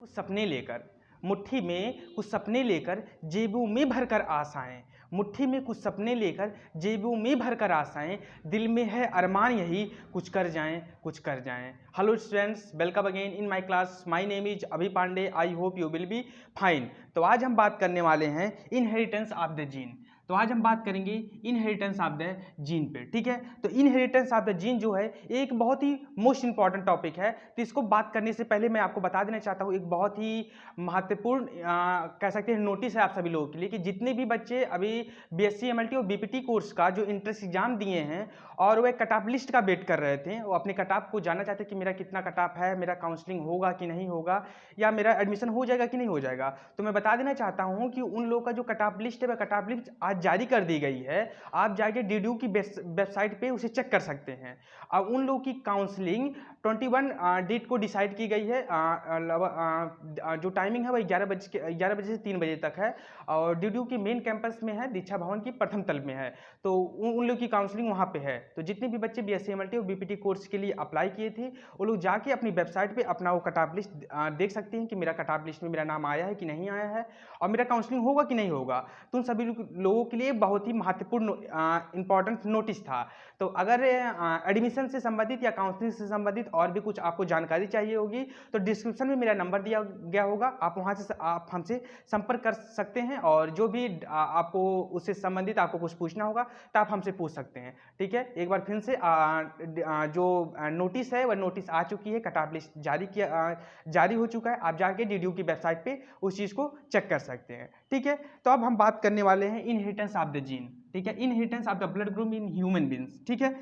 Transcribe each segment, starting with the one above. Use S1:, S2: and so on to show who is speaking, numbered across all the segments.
S1: सपने लेकर, मुट्ठी में कुछ सपने लेकर जेबों में भरकर आशाएं, मुट्ठी में कुछ सपने लेकर जेबों में भरकर आशाएं, दिल में है अरमान यही कुछ कर जाएं, कुछ कर जाएं। Hello students, welcome again in my class. My name is Abhi Pandey. I hope you will be fine. तो आज हम बात करने वाले हैं इनहेरिटेंस ऑफ द जीन। तो आज हम बात करेंगे इनहेरिटेंस ऑफ द जीन पे, ठीक है। तो इनहेरिटेंस ऑफ द जीन जो है एक बहुत ही मोस्ट इंपॉर्टेंट टॉपिक है। तो इसको बात करने से पहले मैं आपको बता देना चाहता हूँ एक बहुत ही महत्वपूर्ण कह सकते हैं नोटिस है आप सभी लोगों के लिए कि जितने भी बच्चे अभी बीएससी एमएलटी और बीपीटी कोर्स का जो इंट्रेंस एग्जाम दिए हैं और वे कट ऑफ लिस्ट का वेट कर रहे थे, वो अपने कट ऑफ को जानना चाहते कि मेरा कितना कट ऑफ है, मेरा काउंसलिंग होगा कि नहीं होगा, या मेरा एडमिशन हो जाएगा कि नहीं हो जाएगा। तो मैं बता देना चाहता हूं कि उन लोगों का जो कट ऑफ लिस्ट है वह कट ऑफ लिस्ट आज जारी कर दी गई है। आप जाके डीडीयू की वेबसाइट पे उसे चेक कर सकते हैं। अब उन लोगों की काउंसलिंग 21 डेट को डिसाइड की गई है। जो टाइमिंग है वह 11 बजे से 3 बजे तक है और डीडीयू की मेन कैंपस में है, दीक्षा भवन की प्रथम तल में है। तो उन लोग की काउंसलिंग वहाँ पे है। तो जितने भी बच्चे बीएससी एमएलटी और बीपीटी कोर्स के लिए अप्लाई किए थे वो लोग जाके अपनी वेबसाइट पे अपना वो कट ऑफ लिस्ट देख सकते हैं कि मेरा कट ऑफ लिस्ट में मेरा नाम आया है कि नहीं आया है और मेरा काउंसलिंग होगा कि नहीं होगा। तो उन सभी लोगों के लिए बहुत ही महत्वपूर्ण इंपॉर्टेंट नोटिस था। तो अगर एडमिशन से संबंधित या काउंसलिंग से संबंधित और भी कुछ आपको जानकारी चाहिए होगी तो डिस्क्रिप्शन में मेरा नंबर दिया गया होगा, आप वहाँ से आप हमसे संपर्क कर सकते हैं और जो भी आपको उससे संबंधित आपको कुछ पूछना होगा तो आप हमसे पूछ सकते हैं, ठीक है। एक बार फिर से जो नोटिस है वह नोटिस आ चुकी है, कट ऑफ लिस्ट जारी हो चुका है। आप जाके डीडीयू की वेबसाइट पे उस चीज़ को चेक कर सकते हैं, ठीक है। तो अब हम बात करने वाले हैं इनहेरिटेंस ऑफ द जीन, ठीक है, inheritance of the blood group in human beings, ठीक है।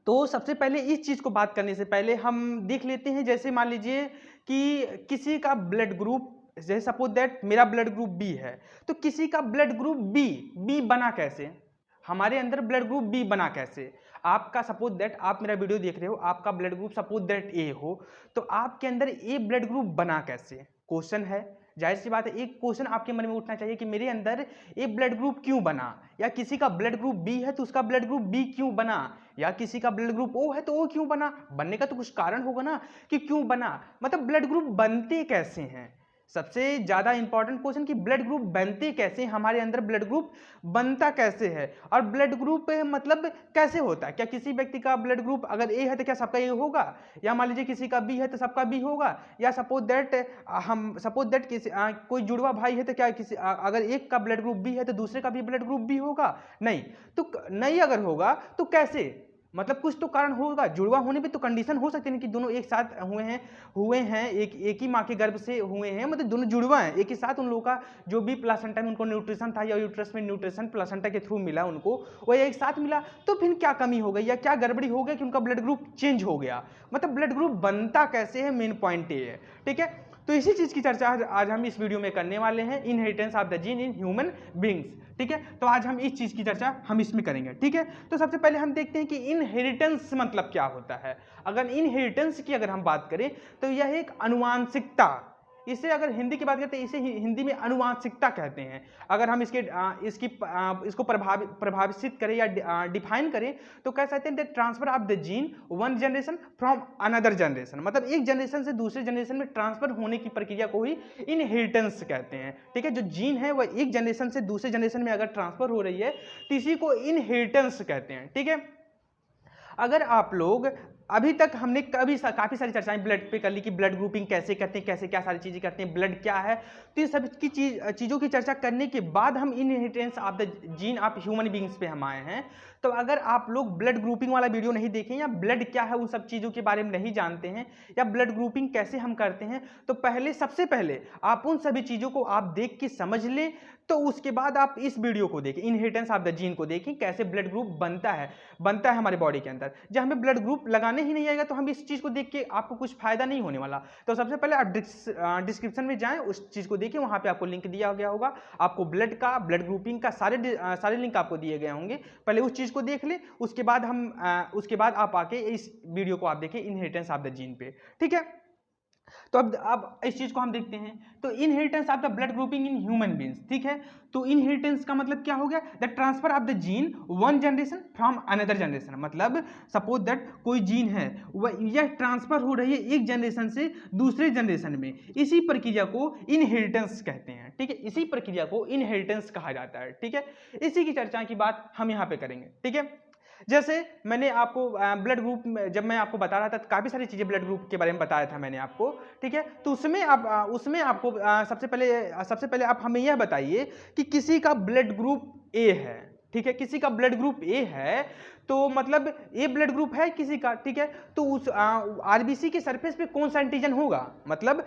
S1: तो सबसे पहले इस चीज को बात करने से पहले हम देख लेते हैं, जैसे मान लीजिए कि किसी का ब्लड ग्रुप, जैसे सपोज दैट मेरा ब्लड ग्रुप बी है, तो किसी का ब्लड ग्रुप बी बना कैसे, हमारे अंदर ब्लड ग्रुप बी बना कैसे। आपका सपोज दैट आप मेरा वीडियो देख रहे हो, आपका ब्लड ग्रुप सपोज दैट ए हो, तो आपके अंदर ए ब्लड ग्रुप बना कैसे, क्वेश्चन है। जाहिर सी बात है एक क्वेश्चन आपके मन में उठना चाहिए कि मेरे अंदर ए ब्लड ग्रुप क्यों बना, या किसी का ब्लड ग्रुप बी है तो उसका ब्लड ग्रुप बी क्यों बना, या किसी का ब्लड ग्रुप ओ है तो ओ क्यों बना। बनने का तो कुछ कारण होगा ना कि क्यों बना, मतलब ब्लड ग्रुप बनते कैसे हैं। सबसे ज्यादा इंपॉर्टेंट क्वेश्चन कि ब्लड ग्रुप बनते कैसे, हमारे अंदर ब्लड ग्रुप बनता कैसे है और ब्लड ग्रुप मतलब कैसे होता है। क्या किसी व्यक्ति का ब्लड ग्रुप अगर ए है तो क्या सबका ए होगा, या मान लीजिए किसी का बी है तो सबका बी होगा, या सपोज दैट कोई जुड़वा भाई है तो क्या किसी अगर एक का ब्लड ग्रुप बी है तो दूसरे का भी ब्लड ग्रुप बी होगा, नहीं। तो नहीं अगर होगा तो कैसे, मतलब कुछ तो कारण होगा। जुड़वा होने पे तो कंडीशन हो सकती है कि दोनों एक साथ हुए हैं एक ही माँ के गर्भ से हुए हैं, मतलब दोनों जुड़वा हैं एक ही साथ। उन लोगों का जो भी प्लासेंटा में उनको न्यूट्रिशन था या यूट्रस में न्यूट्रिशन प्लासेंटा के थ्रू मिला उनको, वो एक साथ मिला, तो फिर क्या कमी हो गई या क्या गड़बड़ी हो गई कि उनका ब्लड ग्रुप चेंज हो गया। मतलब ब्लड ग्रुप बनता कैसे है, मेन पॉइंट ये है, ठीक है। तो इसी चीज की चर्चा आज हम इस वीडियो में करने वाले हैं, inheritance of the gene in human beings, ठीक है। तो आज हम इस चीज की चर्चा हम इसमें करेंगे, ठीक है। तो सबसे पहले हम देखते हैं कि इनहेरिटेंस मतलब क्या होता है। अगर इनहेरिटेंस की अगर हम बात करें तो यह एक आनुवांशिकता, इसे अगर हिंदी की बात करते हैं इसे हिंदी में अनुवांशिकता कहते हैं। अगर हम इसको प्रभावित करें या डिफाइन करें तो कह सकते हैं transfer of the gene one generation from another generation, मतलब एक जनरेशन से दूसरे जनरेशन में ट्रांसफर होने की प्रक्रिया को ही इनहेरिटेंस कहते हैं, ठीक है। जो जीन है वह एक जनरेशन से दूसरे जनरेशन में अगर ट्रांसफर हो रही है तो इसी को इनहेरिटेंस कहते हैं, ठीक है। अगर आप लोग अभी तक हमने काफी सारी चर्चाएं ब्लड पे कर ली कि ब्लड ग्रुपिंग कैसे करते हैं, कैसे क्या सारी चीजें करते हैं, ब्लड क्या है, तो इन सब की चीजों की चर्चा करने के बाद हम inheritance of the gene of human beings पे हम आए हैं। तो अगर आप लोग ब्लड ग्रुपिंग वाला वीडियो नहीं देखें या ब्लड क्या है उन सब चीजों के बारे में नहीं जानते हैं या ब्लड ग्रुपिंग कैसे हम करते हैं, तो सबसे पहले आप उन सभी चीजों को आप देख के समझ लें, तो उसके बाद आप इस वीडियो को देखें, इनहेरिटेंस ऑफ द जीन को देखें, कैसे ब्लड ग्रुप बनता है हमारे बॉडी के अंदर। जब हमें ब्लड ग्रुप लगाने ही नहीं आएगा तो हम इस चीज को देख के आपको कुछ फायदा नहीं होने वाला। तो सबसे पहले आप डिस्क्रिप्शन में जाएं, उस चीज को देखिए, वहां पे आपको लिंक दिया गया होगा, आपको ब्लड ग्रुपिंग का सारे लिंक आपको दिए गए होंगे। पहले उस चीज को देख ले, उसके बाद आप आके इस वीडियो को आप देखें इनहेरिटेंस ऑफ द जीन पे, ठीक है। तो अब इस चीज को हम देखते हैं। तो inheritance of the blood grouping in human beings, ठीक है। तो इनहेरिटेंस का मतलब क्या हो गया, the transfer of the gene one generation from another generation. मतलब सपोज दैट कोई जीन है, यह ट्रांसफर हो रही है एक जनरेशन से दूसरे जनरेशन में, इसी प्रक्रिया को इनहेरिटेंस कहते हैं, ठीक है। इसी प्रक्रिया को इनहेरिटेंस कहा जाता है, ठीक है। इसी की चर्चा की बात हम यहाँ पे करेंगे, ठीक है। जैसे मैंने आपको ब्लड ग्रुप, जब मैं आपको बता रहा था तो काफ़ी सारी चीज़ें ब्लड ग्रुप के बारे में बताया था मैंने आपको, ठीक है। तो उसमें आपको सबसे पहले आप हमें यह बताइए कि किसी का ब्लड ग्रुप ए है, ठीक है। किसी का ब्लड ग्रुप ए है, तो मतलब ए ब्लड ग्रुप है किसी का, ठीक है। तो उस आरबीसी के सरफेस पे कौन सा एंटीजन होगा, मतलब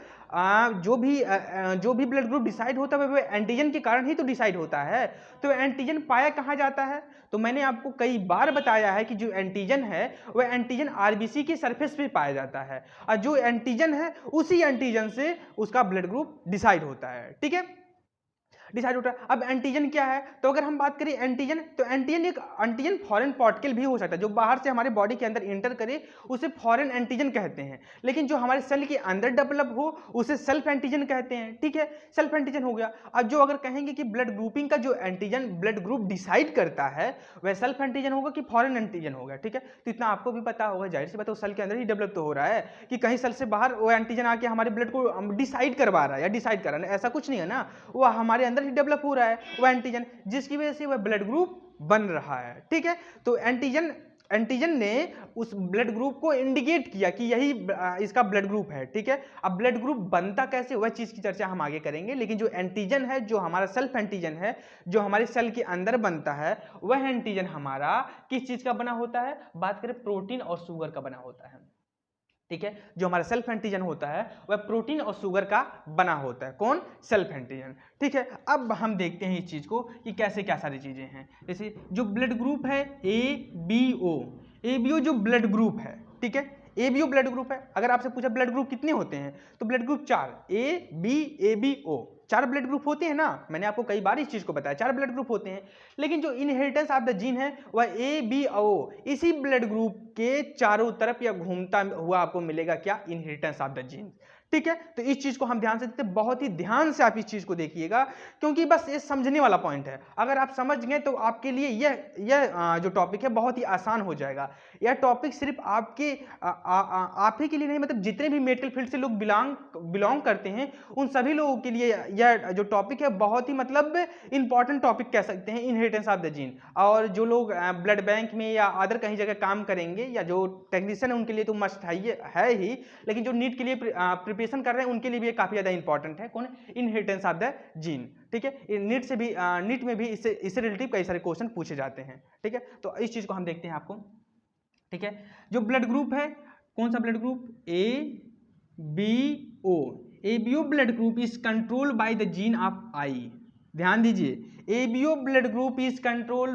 S1: जो भी ब्लड ग्रुप डिसाइड होता है वह एंटीजन के कारण ही तो डिसाइड होता है। तो एंटीजन पाया कहाँ जाता है, तो मैंने आपको कई बार बताया है कि जो एंटीजन है वह एंटीजन आरबीसी के सरफेस पे पाया जाता है, और जो एंटीजन है उसी एंटीजन से उसका ब्लड ग्रुप डिसाइड होता है, ठीक है, डिसाइड होता है। अब एंटीजन क्या है, तो अगर हम बात करें एंटीजन, तो एंटीजन फॉरेन पार्टिकल भी हो सकता है, जो बाहर से हमारे बॉडी के अंदर इंटर करे उसे फॉरेन एंटीजन कहते हैं। लेकिन जो हमारे सेल के अंदर डेवलप हो उसे सेल्फ एंटीजन कहते हैं, ठीक है। सेल्फ एंटीजन हो गया। अब जो अगर कहेंगे कि ब्लड ग्रुपिंग का जो एंटीजन ब्लड ग्रुप डिसाइड करता है वह सेल्फ एंटीजन होगा कि फॉरेन एंटीजन होगा, ठीक है। तो इतना आपको भी पता होगा, जाहिर सी बात है सेल के अंदर ही डेवलप तो हो रहा है, कि कहीं सेल से बाहर वो एंटीजन आके हमारे ब्लड को डिसाइड करवा रहा है या डिसाइड कर रहा है, ऐसा कुछ नहीं है ना। वो हमारे अंदर ही डेवलप हो रहा है वो एंटीजन, जिसकी वजह से वह ब्लड ग्रुप बन रहा है, ठीक है। तो एंटीजन ने उस ब्लड ग्रुप को इंडिकेट किया कि यही इसका ब्लड ग्रुप है, ठीक है। अब ब्लड ग्रुप बनता कैसे, वह चीज की चर्चा हम आगे करेंगे। लेकिन जो एंटीजन है, जो हमारा सेल्फ एंटीजन है, जो हमारे सेल के अंदर बनता है, वह एंटीजन हमारा किस चीज का बना होता है, बात करें प्रोटीन और शुगर का बना होता है, ठीक है। जो हमारा सेल्फ एंटीजन होता है वह प्रोटीन और शुगर का बना होता है, कौन, सेल्फ एंटीजन, ठीक है। अब हम देखते हैं इस चीज को कि कैसे क्या सारी चीजें हैं। जैसे जो ब्लड ग्रुप है एबीओ जो ब्लड ग्रुप है, ठीक है, एबीओ ब्लड ग्रुप है। अगर आपसे पूछा ब्लड ग्रुप कितने होते हैं, तो blood group 4, A B O 4 blood group होते हैं ना। मैंने आपको कई बार इस चीज को बताया, 4 ब्लड ग्रुप होते हैं। लेकिन जो इनहेरिटेंस ऑफ द जीन है वह ए बी ओ इसी ब्लड ग्रुप के चारों तरफ या घूमता हुआ आपको मिलेगा, क्या, इनहेरिटेंस ऑफ द जीन, ठीक है। तो इस चीज को हम ध्यान से देखते हैं, बहुत ही ध्यान से आप इस चीज को देखिएगा, क्योंकि बस ये समझने वाला पॉइंट है। अगर आप समझ गए तो आपके लिए यह जो टॉपिक है बहुत ही आसान हो जाएगा। यह टॉपिक सिर्फ आप ही के लिए नहीं, मतलब जितने भी मेडिकल फील्ड से लोग बिलोंग करते हैं उन सभी लोगों के लिए यह जो टॉपिक है बहुत ही मतलब इंपॉर्टेंट टॉपिक कह सकते हैं, इनहेरिटेंस ऑफ द जीन। और जो लोग ब्लड बैंक में या अदर कहीं जगह काम करेंगे या जो टेक्नीशियन है उनके लिए तो मस्ट है ही, लेकिन जो नीट के लिए प्रिपरेशन कर रहे हैं उनके लिए भी काफी ज्यादा इंपॉर्टेंट है, कौन, इनहेरिटेंस ऑफ द जीन, ठीक है। नीट में भी इससे रिलेटिव कई सारे क्वेश्चन पूछे जाते हैं, ठीक है। तो इस चीज को हम देखते हैं आपको, ठीक है। जो ब्लड ग्रुप है, कौन सा blood group, A B O, ABO blood group is control by the gene of I. ध्यान दीजिए, ABO blood group is control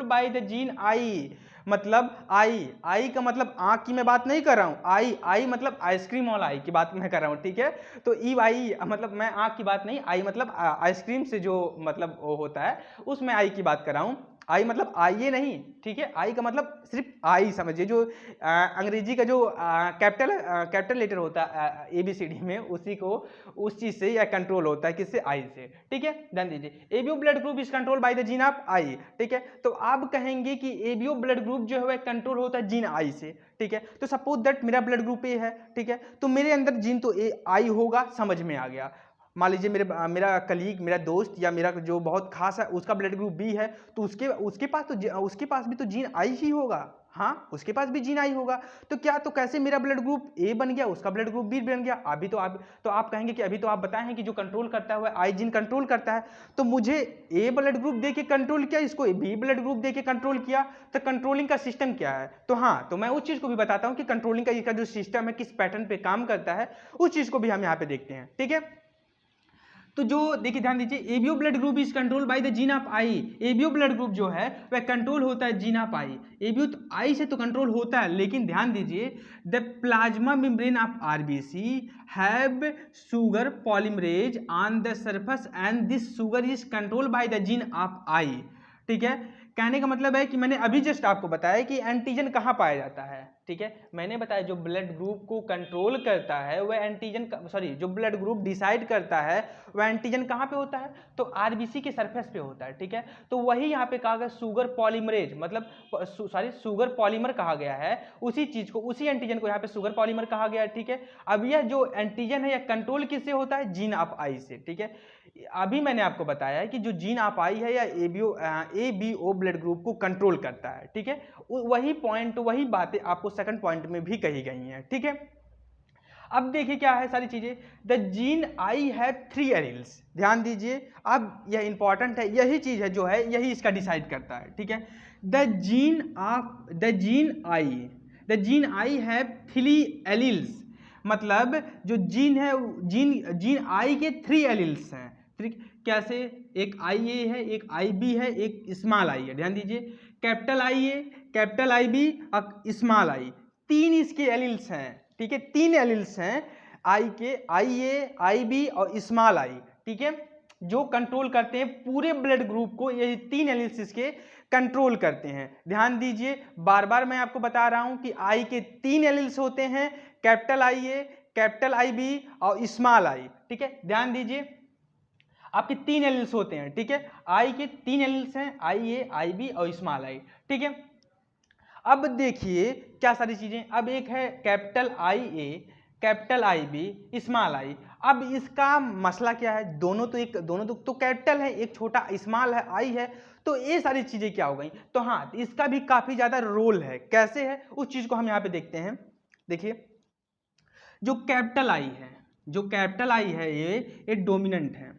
S1: by the gene I. मतलब आई का मतलब आंख की मैं बात नहीं कर रहा हूं, आई मतलब आइसक्रीम वाला आई की बात मैं कर रहा हूं, ठीक है। तो ई आई मतलब मैं आंख की बात नहीं, आई मतलब आइसक्रीम से जो मतलब वो होता है उसमें आई की बात कर रहा हूं। आई मतलब आइए नहीं, ठीक है। आई का मतलब सिर्फ आई समझिए, जो अंग्रेजी का जो कैपिटल लेटर होता है ABCD में, उसी को उस चीज से या कंट्रोल होता है, किससे, आई से, ठीक है। ध्यान दीजिए, ABO blood group is control by the gene of I, ठीक है। तो आप कहेंगे कि एबीओ ब्लड ग्रुप जो है वह कंट्रोल होता है जीन आई से, ठीक है। तो सपोज दैट मेरा ब्लड ग्रुप ए है, ठीक है, तो मेरे अंदर जीन तो ए आई होगा, समझ में आ गया। मान लीजिए मेरा कलीग, मेरा दोस्त या मेरा जो बहुत खास है उसका ब्लड ग्रुप बी है, तो उसके पास भी तो जीन आई ही होगा, हाँ, उसके पास भी जीन आई होगा। तो कैसे मेरा ब्लड ग्रुप ए बन गया, उसका ब्लड ग्रुप बी बन गया। अभी तो आप कहेंगे कि अभी तो आप बताए हैं कि जो कंट्रोल करता है वह आई जीन कंट्रोल करता है, तो मुझे ए ब्लड ग्रुप दे के कंट्रोल किया, इसको बी ब्लड ग्रुप दे के कंट्रोल किया, तो कंट्रोलिंग का सिस्टम क्या है। तो हाँ, तो मैं उस चीज को भी बताता हूं कि कंट्रोलिंग का इसका जो सिस्टम है किस पैटर्न पे काम करता है, उस चीज को भी हम यहाँ पे देखते हैं, ठीक है। तो जो देखिए, ध्यान दीजिए, ABO blood group is control by the gene of I. ABO blood group जो है वह कंट्रोल होता है जीन ऑफ आई। एबीओ तो आई से तो कंट्रोल होता है, लेकिन ध्यान दीजिए, the plasma membrane of RBC have sugar polymerase on the surface and this sugar is control by the gene of I, ठीक है। कहने का मतलब है कि मैंने अभी जस्ट आपको बताया कि एंटीजन कहाँ पाया जाता है, ठीक है। मैंने बताया जो ब्लड ग्रुप को कंट्रोल करता है वह एंटीजन, सॉरी जो ब्लड ग्रुप डिसाइड करता है वह एंटीजन कहाँ पे होता है, तो आरबीसी के सरफेस पे होता है, ठीक है। तो वही यहाँ पे कहा गया शुगर पॉलीमरेज, मतलब सॉरी शुगर पॉलीमर कहा गया है, उसी चीज को, उसी एंटीजन को यहाँ पे शुगर पॉलीमर कहा गया है, ठीक है। अब यह जो एंटीजन है यह कंट्रोल किससे होता है, जीन ऑफ आई से, ठीक है। अभी मैंने आपको बताया है कि जो जीन ऑफ आई है या एबीओ ब्लड ग्रुप को कंट्रोल करता है, ठीक है। वही पॉइंट, वही बातें आपको सेकंड पॉइंट में भी कही गई हैं, ठीक है। अब देखिए क्या है सारी चीजें, द जीन आई है 3 एलील्स, ध्यान दीजिए। अब यह इंपॉर्टेंट है, यही चीज है जो है यही इसका डिसाइड करता है, ठीक है। द जीन आई है 3 एलील्स, मतलब जो जीन है, जीन आई के 3 एलील्स हैं, ठीक। कैसे, एक आई ए है, एक आई बी है, एक स्मॉल आई है, ध्यान दीजिए। Capital I A, capital I B और स्मॉल आई, 3 इसके एलील्स हैं, ठीक है। 3 एलील्स हैं आई के, आई ए, आई बी और स्मॉल आई, ठीक है, जो कंट्रोल करते हैं पूरे ब्लड ग्रुप को। ये 3 एलील्स इसके कंट्रोल करते हैं। ध्यान दीजिए, बार बार मैं आपको बता रहा हूं कि आई के 3 एलील्स होते हैं, capital I A, capital I B और स्मॉल आई, ठीक है। ध्यान दीजिए, आपके 3 एलील्स होते हैं, ठीक है। आई के 3 एलील्स हैं, आई ए, आई बी और स्मॉल आई, ठीक है। अब देखिए क्या सारी चीजें, अब एक है capital I A, capital I B, small I. अब इसका मसला क्या है, दोनों तो कैपिटल है, एक छोटा स्मॉल है, आई है, तो ये सारी चीजें क्या हो गई। तो हाँ, इसका भी काफी ज्यादा रोल है। कैसे है उस चीज को हम यहाँ पे देखते हैं। देखिए, जो कैपिटल आई है, जो कैपिटल आई है ये डोमिनेंट है,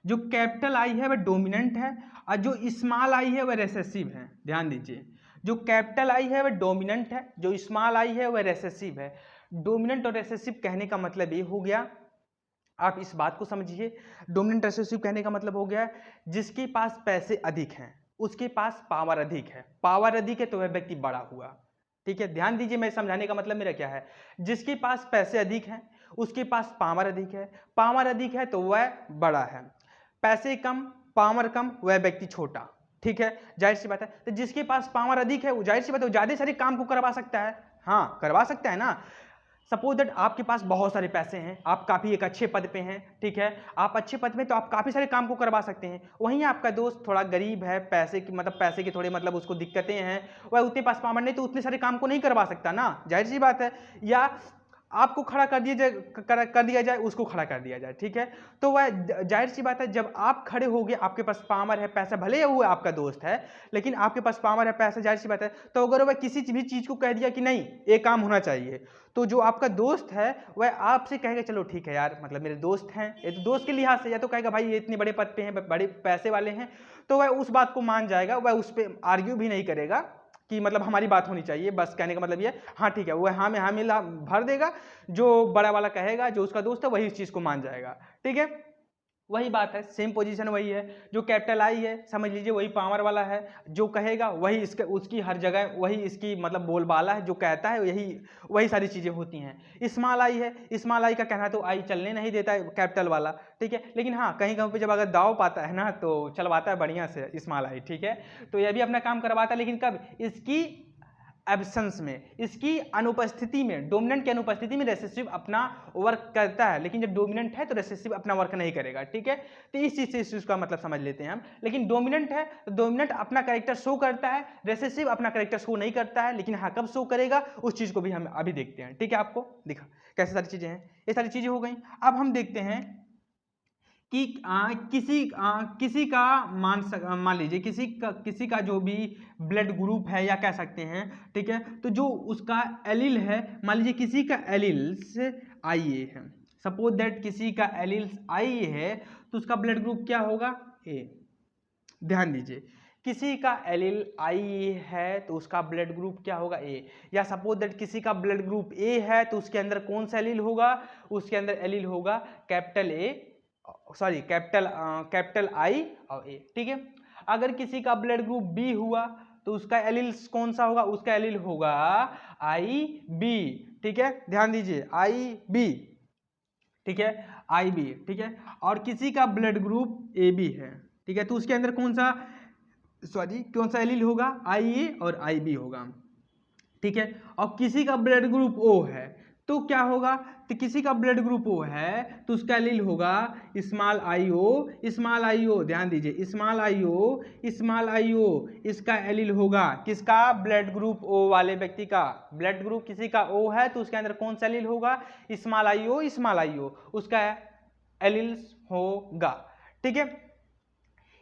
S1: जो कैपिटल आई है वह डोमिनेंट है, और जो स्मॉल आई है वह रेसेसिव है। ध्यान दीजिए, जो कैपिटल आई है वह डोमिनेंट है, जो स्मॉल आई है वह रेसेसिव है। डोमिनेंट और रेसेसिव कहने का मतलब ये हो गया, आप इस बात को समझिए, डोमिनेंट रेसेसिव कहने का मतलब हो गया जिसके पास पैसे अधिक हैं उसके पास पावर अधिक है, पावर अधिक है तो वह व्यक्ति बड़ा हुआ, ठीक है। ध्यान दीजिए, मैं समझाने का मतलब मेरा क्या है, जिसके पास पैसे अधिक हैं उसके पास पावर अधिक है, पावर अधिक है तो वह बड़ा है, पैसे कम पावर कम वह व्यक्ति छोटा, ठीक है। जाहिर सी बात है, तो जिसके पास पावर अधिक है वो जाहिर सी बात है वो ज्यादा सारे काम को करवा सकता है, हाँ करवा सकता है ना। सपोज दैट आपके पास बहुत सारे पैसे हैं, आप काफी एक अच्छे पद पे हैं, ठीक है, आप अच्छे पद में तो आप काफी सारे काम को करवा सकते हैं। वहीं आपका दोस्त थोड़ा गरीब है, पैसे की मतलब पैसे की थोड़े मतलब उसको दिक्कतें हैं, वह उतने पास पावर नहीं तो उतने सारे काम को नहीं करवा सकता ना, जाहिर सी बात है। या आपको खड़ा कर दिया जाए उसको खड़ा कर दिया जाए, ठीक है। तो वह जाहिर सी बात है, जब आप खड़े होगे आपके पास पावर है, पैसा भले वो आपका दोस्त है लेकिन आपके पास पावर है, पैसा, जाहिर सी बात है। तो अगर वह किसी भी चीज को कह दिया कि नहीं ये काम होना चाहिए, तो जो आपका दोस्त है वह आपसे कहेगा चलो ठीक है यार, मतलब मेरे दोस्त हैं, ये तो दोस्त के लिहाज से, या तो कहेगा भाई ये इतने बड़े पद पे हैं, बड़े पैसे वाले हैं, तो वह उस बात को मान जाएगा, वह उस पर आर्ग्यू भी नहीं करेगा कि मतलब हमारी बात होनी चाहिए, बस कहने का मतलब ये, हाँ ठीक है, वो हाँ में हाँ मिला भर देगा, जो बड़ा वाला कहेगा, जो उसका दोस्त है वही इस चीज को मान जाएगा, ठीक है। वही बात है, सेम पोजीशन वही है, जो कैपिटल आई है समझ लीजिए वही पावर वाला है, जो कहेगा वही इसके उसकी हर जगह वही इसकी मतलब बोलबाला है, जो कहता है यही वही सारी चीजें होती हैं। स्मॉल आई है, स्मॉल आई का कहना है तो आई चलने नहीं देता है कैपिटल वाला, ठीक है, लेकिन हाँ कहीं कहीं पे जब अगर दाव पाता है ना तो चलवाता है बढ़िया से स्मॉल आई, ठीक है। तो यह भी अपना काम करवाता है, लेकिन कब, इसकी एब्सेंस में, इसकी अनुपस्थिति में, डोमिनेंट की अनुपस्थिति में रेसेसिव अपना वर्क करता है, लेकिन जब डोमिनेंट है तो रेसेसिव अपना वर्क नहीं करेगा, ठीक है। तो इस चीज से इस चीज का मतलब समझ लेते हैं हम। लेकिन डोमिनेंट है तो डोमिनेंट अपना कैरेक्टर शो करता है, रेसेसिव अपना कैरेक्टर शो नहीं करता है, लेकिन हाँ कब शो करेगा उस चीज को भी हम अभी देखते हैं, ठीक है। आपको दिखा कैसे सारी चीजें हैं, ये सारी चीजें हो गई। अब हम देखते हैं कि किसी का मान लीजिए किसी का जो भी ब्लड ग्रुप है या कह सकते हैं, ठीक है, तो जो उसका एलील है, मान लीजिए किसी का एलील्स आई ए है, सपोज दैट किसी का एलील्स आई ए है तो उसका ब्लड ग्रुप क्या होगा, ए। ध्यान दीजिए, किसी का एलील आई है तो उसका ब्लड ग्रुप क्या होगा, ए। या सपोज दैट किसी का ब्लड ग्रुप ए है तो उसके अंदर कौन सा एलील होगा, उसके अंदर एलील होगा capital A, sorry capital I और ए, ठीक है। अगर किसी का ब्लड ग्रुप बी हुआ तो उसका एलील कौन सा होगा, उसका एलील होगा आई बी, ठीक है। ध्यान दीजिए आई बी, ठीक है, आई बी, ठीक है। और किसी का ब्लड ग्रुप ए बी है, ठीक है, तो उसके अंदर कौन सा सॉरी कौन सा एलील होगा, IA और IB होगा, ठीक है। और किसी का ब्लड ग्रुप O है तो क्या होगा, तो किसी का ब्लड ग्रुप O है तो उसका एलील होगा स्मॉल io, ध्यान दीजिए स्मॉल io, इसका एलील होगा किसका, ब्लड ग्रुप O वाले व्यक्ति का। ब्लड ग्रुप किसी का O है तो उसके अंदर कौन सा एलील होगा, स्मॉल io, उसका एलील होगा, ठीक है।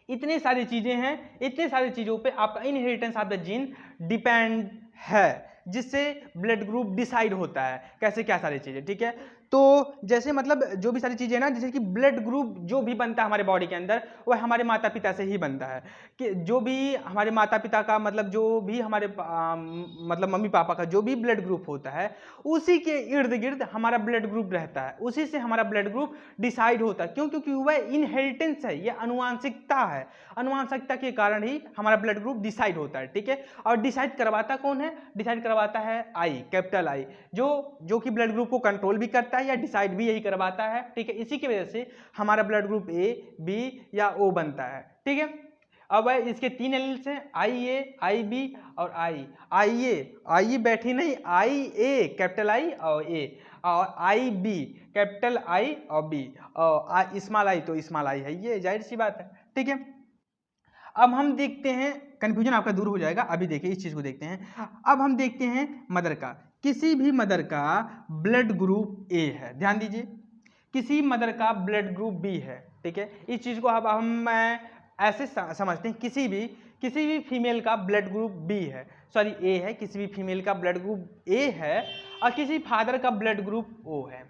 S1: इतनी सारी चीजें हैं, इतनी सारी चीजों पे आपका inheritance of the gene depend है, जिससे ब्लड ग्रुप डिसाइड होता है। कैसे, क्या सारी चीजें, ठीक है। तो जैसे मतलब जो भी सारी चीजें ना, जैसे कि ब्लड ग्रुप जो भी बनता है हमारे बॉडी के अंदर वह हमारे माता पिता से ही बनता है। कि जो भी हमारे माता पिता का मतलब जो भी हमारे मतलब मम्मी पापा का जो भी ब्लड ग्रुप होता है उसी के इर्द गिर्द हमारा ब्लड ग्रुप रहता है, उसी से हमारा ब्लड ग्रुप डिसाइड होता है। क्यों, क्योंकि वह इनहेरिटेंस है, यह अनुवांशिकता है, अनुवांशिकता के कारण ही हमारा ब्लड ग्रुप डिसाइड होता है, ठीक है। और डिसाइड करवाता कौन है, डिसाइड करवाता है आई, कैपिटल आई, जो कि ब्लड ग्रुप को कंट्रोल भी करता है या डिसाइड भी यही करवाता है, ठीक है। इसी की वजह से हमारा ब्लड ग्रुप A, B या O बनता है, ठीक है। अब इसके 3 एलिल्स हैं, IA, IB और IA बैठी नहीं, IA कैपिटल I और A, और IB कैपिटल I और B, और स्मॉल I तो स्मॉल I है, ये जाहिर सी बात है, ठीक है। अब हम देखते हैं, कंफ्यूजन आपका दूर हो जाएगा। अभी देखिए इस चीज को देखते हैं। अब हम देखते हैं मदर का, किसी भी मदर का ब्लड ग्रुप A है, ध्यान दीजिए, किसी मदर का ब्लड ग्रुप B है, ठीक है। इस चीज को अब हम ऐसे समझते हैं, किसी भी फीमेल का ब्लड ग्रुप B है, सॉरी A है, किसी भी फीमेल का ब्लड ग्रुप A है और किसी फादर का ब्लड ग्रुप O है।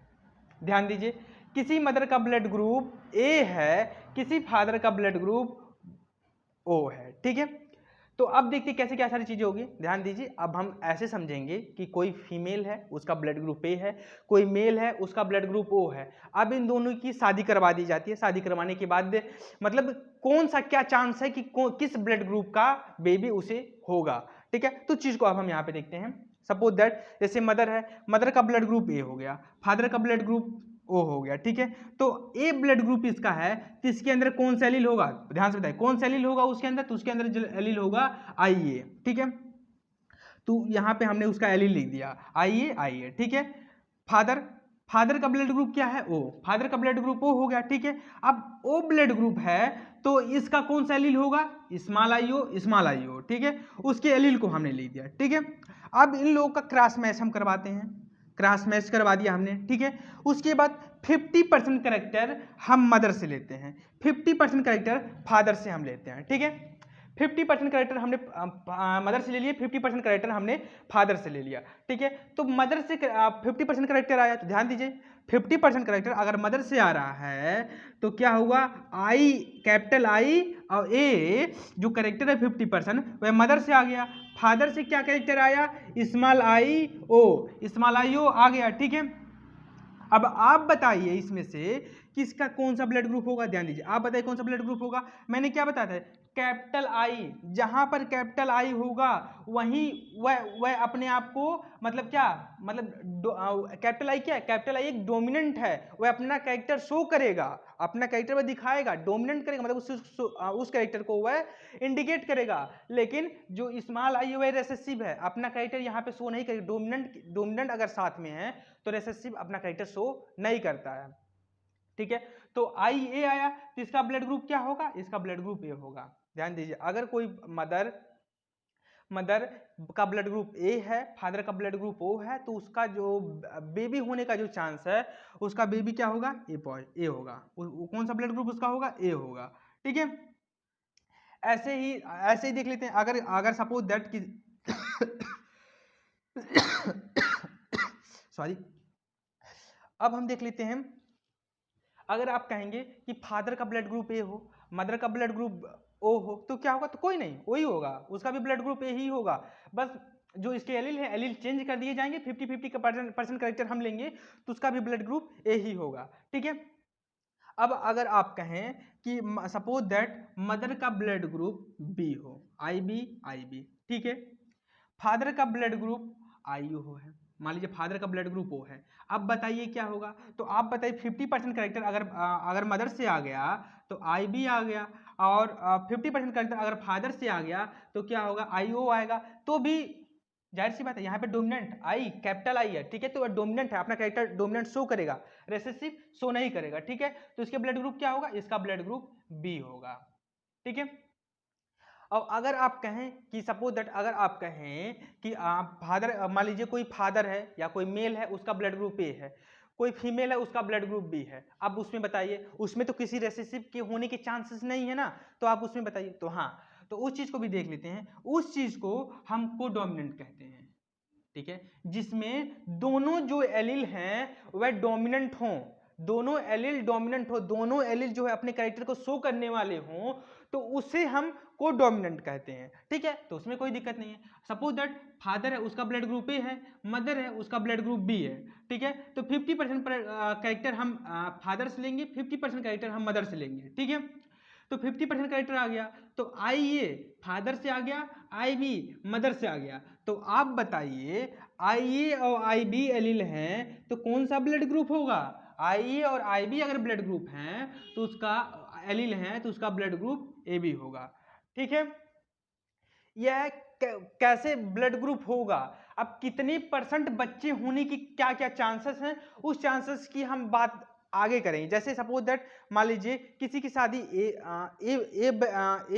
S1: ध्यान दीजिए, किसी मदर का ब्लड ग्रुप A है, किसी फादर का ब्लड ग्रुप O है, ठीक है। तो अब देखते कैसे क्या सारी चीजें होगी, ध्यान दीजिए। अब हम ऐसे समझेंगे कि कोई फीमेल है उसका ब्लड ग्रुप A है, कोई मेल है उसका ब्लड ग्रुप O है। अब इन दोनों की शादी करवा दी जाती है, शादी करवाने के बाद मतलब कौन सा क्या चांस है कि किस ब्लड ग्रुप का बेबी उसे होगा, ठीक है। तो चीज को अब हम यहाँ पे देखते हैं। सपोज दैट जैसे मदर है, मदर का ब्लड ग्रुप A हो गया, फादर का ब्लड ग्रुप O हो गया, ठीक है। तो A ब्लड ग्रुप इसका है तो इसके अंदर कौन सा एलील होगा, ध्यान से बताइए कौन सा एलील होगा उसके अंदर, तो उसके अंदर एलील होगा IA, ठीक है। तो यहाँ पे हमने उसका एलील लिख दिया IA, ठीक है। फादर का ब्लड ग्रुप क्या है, O, फादर का ब्लड ग्रुप O हो गया, ठीक है। अब O ब्लड ग्रुप है तो इसका कौन सा एलील होगा, स्मॉल io, ठीक है। उसके एलील को हमने लिख दिया, ठीक है। अब इन लोगों का क्रॉस मैच हम करवाते हैं, क्रॉस मैच करवा दिया हमने, ठीक है। उसके बाद 50% करेक्टर हम मदर से लेते हैं, 50% करेक्टर फादर से हम लेते हैं, ठीक है। 50% करेक्टर हमने मदर से ले लिए, 50% करेक्टर हमने फादर से ले लिया, ठीक है। तो मदर से 50% करेक्टर आया तो ध्यान दीजिए 50% करेक्टर अगर मदर से आ रहा है तो क्या हुआ, आई कैपिटल I और A जो करेक्टर है 50% वह मदर से आ गया। फादर से क्या करेक्टर आया, स्मॉल I O आ गया, ठीक है। अब आप बताइए इसमें से किसका कौन सा ब्लड ग्रुप होगा, ध्यान दीजिए, आप बताइए कौन सा ब्लड ग्रुप होगा। मैंने क्या बताया था, कैपिटल I, जहां पर कैपिटल I होगा वहीं वह अपने आप को मतलब क्या मतलब कैपिटल I क्या है, कैपिटल I एक डोमिनेंट है, वह अपना कैरेक्टर शो करेगा, अपना कैरेक्टर वह दिखाएगा, डोमिनेंट करेगा, मतलब उस कैरेक्टर को वह इंडिकेट करेगा। लेकिन जो स्मॉल I वह रेसेसिव है, अपना कैरेक्टर यहाँ पे शो नहीं करेगा। डोमिनेंट अगर साथ में है तो रेसेसिव अपना कैरेक्टर शो नहीं करता है, ठीक है। तो IA आया तो इसका ब्लड ग्रुप क्या होगा, इसका ब्लड ग्रुप A होगा। ध्यान दीजिए, अगर कोई मदर का ब्लड ग्रुप A है, फादर का ब्लड ग्रुप O है, तो उसका जो बेबी होने का जो चांस है उसका बेबी क्या होगा, A होगा। कौन सा ब्लड ग्रुप उसका होगा, A होगा, ठीक है। ऐसे ही देख लेते हैं, अगर सपोज दैट कि सॉरी, अब हम देख लेते हैं, अगर आप कहेंगे कि फादर का ब्लड ग्रुप A हो, मदर का ब्लड ग्रुप O हो, तो क्या होगा, तो कोई नहीं, वही होगा, उसका भी ब्लड ग्रुप A ही होगा। बस जो इसके एलील है, एलील चेंज कर दिए जाएंगे, 50-50 का परसेंट करेक्टर हम लेंगे तो उसका भी ब्लड ग्रुप A ही होगा, ठीक है। अब अगर आप कहें कि सपोज दैट मदर का ब्लड ग्रुप B हो, IB, ठीक है, फादर का ब्लड ग्रुप IU है, मान लीजिए फादर का ब्लड ग्रुप O है। अब बताइए क्या होगा, तो आप बताइए 50% करेक्टर अगर मदर से आ गया तो IB आ गया, और 50% करेक्टर अगर फादर से आ गया तो क्या होगा, IO आएगा। तो भी जाहिर सी बात है यहाँ पे डोमिनेंट आई, कैपिटल आई है, ठीक है, तो डोमिनेंट है, अपना कैरेक्टर डोमिनेंट शो करेगा, रेसेसिव शो नहीं करेगा, ठीक है। तो इसके ब्लड ग्रुप क्या होगा, इसका ब्लड ग्रुप B होगा, ठीक है। अब अगर आप कहें कि सपोज दैट अगर आप कहें कि आप फादर, मान लीजिए कोई फादर है या कोई मेल है उसका ब्लड ग्रुप A है, कोई फीमेल है उसका ब्लड ग्रुप B है, अब उसमें बताइए, उसमें तो किसी रेसेसिव के होने के चांसेस नहीं है ना, तो आप उसमें बताइए। तो हाँ, तो उस चीज को भी देख लेते हैं, उस चीज को हम कोडोमिनेंट कहते हैं, ठीक है, जिसमें दोनों जो एलील हैं वह डोमिनेंट हों, दोनों एलील डोमिनेंट हो, दोनों एलील जो है अपने कैरेक्टर को शो करने वाले हों, तो उसे हम कोडोमिनेंट कहते हैं, ठीक है। तो उसमें कोई दिक्कत नहीं है। सपोज दैट फादर है उसका ब्लड ग्रुप A है, मदर है उसका ब्लड ग्रुप B है, ठीक है, तो 50% कैरेक्टर हम फादर से लेंगे, 50% कैरेक्टर हम मदर से लेंगे, ठीक है। तो 50% कैरेक्टर आ गया, तो IA फादर से आ गया, IB मदर से आ गया। तो आप बताइए IA और IB एलील हैं तो कौन सा ब्लड ग्रुप होगा, IA और IB अगर ब्लड ग्रुप हैं तो उसका एलील हैं तो उसका ब्लड ग्रुप AB होगा, ठीक है। यह कैसे ब्लड ग्रुप होगा, अब कितने परसेंट बच्चे होने की क्या क्या चांसेस हैं, उस चांसेस की हम बात आगे करेंगे। जैसे सपोज दैट मान लीजिए किसी की शादी ए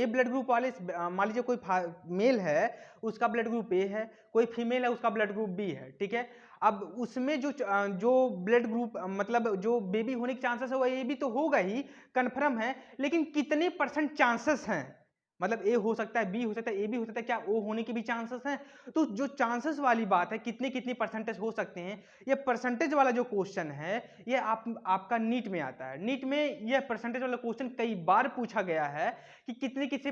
S1: ब्लड ग्रुप वाले, मान लीजिए कोई मेल है उसका ब्लड ग्रुप A है, कोई फीमेल है उसका ब्लड ग्रुप B है, ठीक है। अब उसमें जो ब्लड ग्रुप मतलब जो बेबी होने के चांसेस है वो AB तो होगा ही, कन्फर्म है, लेकिन कितने परसेंट चांसेस हैं, मतलब A हो सकता है, B हो सकता है, AB हो सकता है, क्या O होने के भी चांसेस हैं। तो जो चांसेस वाली बात है, कितने कितने परसेंटेज हो सकते हैं, ये परसेंटेज वाला जो क्वेश्चन है ये आपका नीट में आता है। नीट में यह परसेंटेज वाला क्वेश्चन कई बार पूछा गया है कि कितने कितने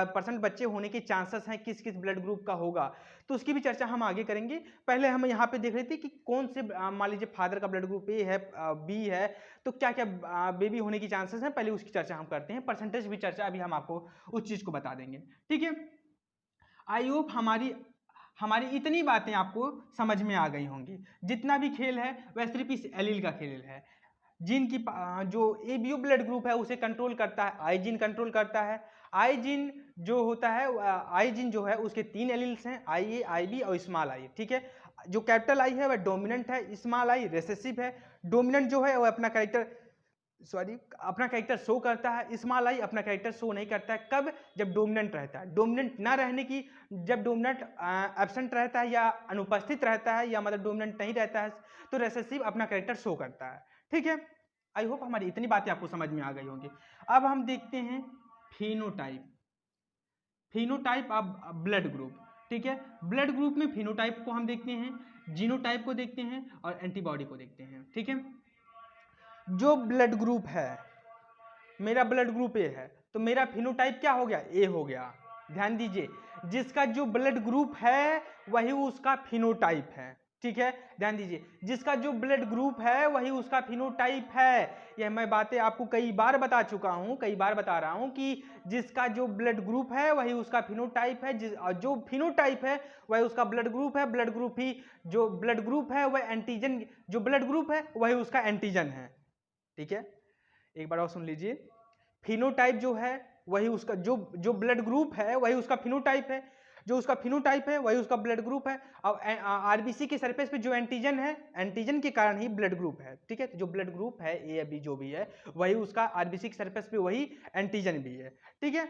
S1: परसेंट बच्चे होने के चांसेस हैं, किस किस ब्लड ग्रुप का होगा, तो उसकी भी चर्चा हम आगे करेंगे। पहले हम यहाँ पे देख रहे थे कि कौन से मान लीजिए फादर का ब्लड ग्रुप A है, B है, तो क्या क्या बेबी होने की चांसेस हैं, पहले उसकी चर्चा हम करते हैं। परसेंटेज भी चर्चा अभी हम आपको उस चीज को बता देंगे, ठीक है। आई होप हमारी इतनी बातें आपको समझ में आ गई होंगी। जितना भी खेल है वह सिर्फ इस एलील का खेल है। जीन की जो एबीओ ब्लड ग्रुप है उसे कंट्रोल करता है आई जीन, कंट्रोल करता है। आई जीन जो होता है, आई जीन जो है उसके 3 एलील्स हैं, IA, IB और स्मॉल आई, ठीक है। जो कैपिटल आई है वह डोमिनेंट है, स्मॉल आई रेसेसिव है। डोमिनेंट जो है वह अपना कैरेक्टर शो करता है, स्मॉल आई अपना कैरेक्टर शो नहीं करता है। कब, जब डोमिनेंट रहता है। डोमिनेंट ना रहने की, जब डोमिनेंट एब्सेंट रहता है या अनुपस्थित रहता है या मतलब डोमिनेंट नहीं रहता है तो रेसेसिव अपना कैरेक्टर शो करता है, ठीक है। आई होप हमारी इतनी बातें आपको समझ में आ गई होंगी। अब हम देखते हैं phenotype. Phenotype of blood group, ठीक है। ब्लड ग्रुप में फिनोटाइप को हम देखते हैं, जीनोटाइप को देखते हैं और एंटीबॉडी को देखते हैं, ठीक है। जो ब्लड ग्रुप है, मेरा ब्लड ग्रुप A है तो मेरा फिनोटाइप क्या हो गया, A हो गया। ध्यान दीजिए, जिसका जो ब्लड ग्रुप है वही उसका फिनोटाइप है, ठीक है। ध्यान दीजिए, जिसका जो ब्लड ग्रुप है वही उसका फिनोटाइप है। यह मैं बातें आपको कई बार बता चुका हूं, कई बार बता रहा हूं कि जिसका जो ब्लड ग्रुप है वही उसका फिनोटाइप है, जो फिनोटाइप है वही उसका ब्लड ग्रुप है। ब्लड ग्रुप ही, जो ब्लड ग्रुप है वह एंटीजन, जो ब्लड ग्रुप है वही उसका एंटीजन है, ठीक है। एक बार और सुन लीजिए, फिनोटाइप जो है वही उसका, जो ब्लड ग्रुप है वही उसका फिनोटाइप है, जो उसका फिनोटाइप है वही उसका ब्लड ग्रुप है। और आरबीसी के सरफेस पे जो एंटीजन है, एंटीजन के कारण ही ब्लड ग्रुप है, ठीक है। तो जो ब्लड ग्रुप है A या B जो भी है वही उसका आरबीसी के सरफेस पे वही एंटीजन भी है, ठीक है।